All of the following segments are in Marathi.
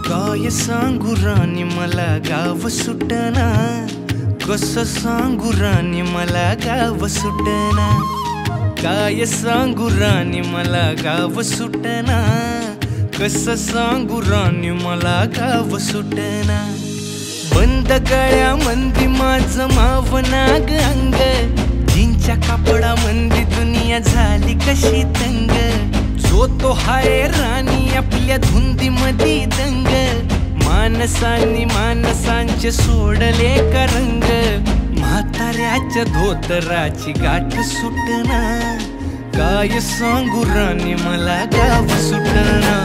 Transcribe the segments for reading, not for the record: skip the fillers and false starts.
काय सांगू राणी मला गाव सुटना, कसं सांगू राणी मला गाव सुटना। काय सांगू राणी मला गाव सुटना, कसं सांगू राणी मला गाव सुटना। बंद गळ्यामंदी माझं मावनाग अंग, जीनच्या कापडामंदी दुनिया झाली कशी तंग। जो तो हाय राणी आपल्या धुंदीमधी दंग, माणसांनी माणसांचे सोडले का रंग। म्हाताऱ्याच्या धोतराची गाठ सुटना, काय सांगू राणी मला गाव सुटना।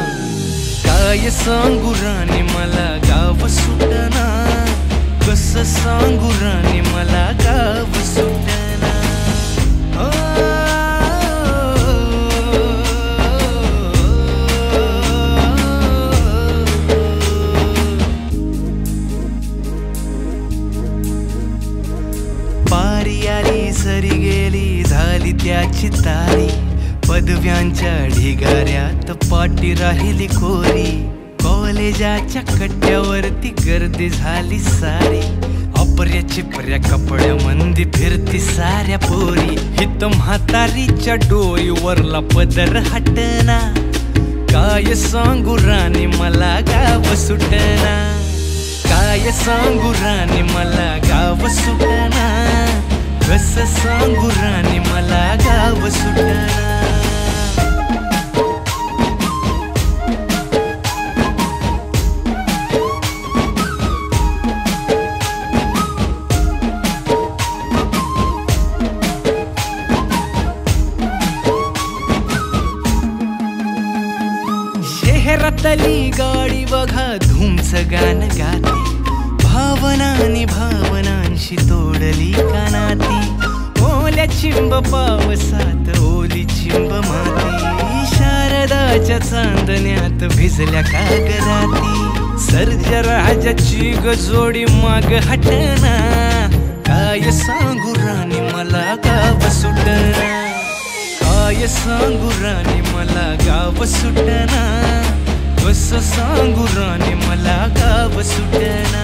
काय सांगू राणी मला गाव सुटना, कसं सांगू राणी मला गाव सुटना। पारी आली सरी गेली झाली त्याची तारी, पदव्यांच्या ढिगाऱ्यात पाठी राहिली कोरी। कॉलेजाच्या कट्ट्यावरती गर्दी झाली सारी, अपर्या चिपर्या कपड्यामंदी फिरती साऱ्या पोरी। हित म्हातारीच्या डोईवरला पदर हटना, काय सांगू राणी मला गाव सुटना। काय सांगू राणी मला गाव सुटना, कसं सांगू राणी मला गाव सुटना। शहरातली गाडी बघा धूमचं गाणं गाते, भावनांनी भावनांशी तोडली कानाती। ओल्या चिंब पावसात ओली चिंब माती, शारदाच्या चांदण्यात भिजल्या कागदाती। सर्जराजाची गजोडी माग हटना, काय सांगू राणी मला गाव सुटना। काय सांगू राणी मला गाव सुटना, कसं सांगू राणी मला गाव सुटना।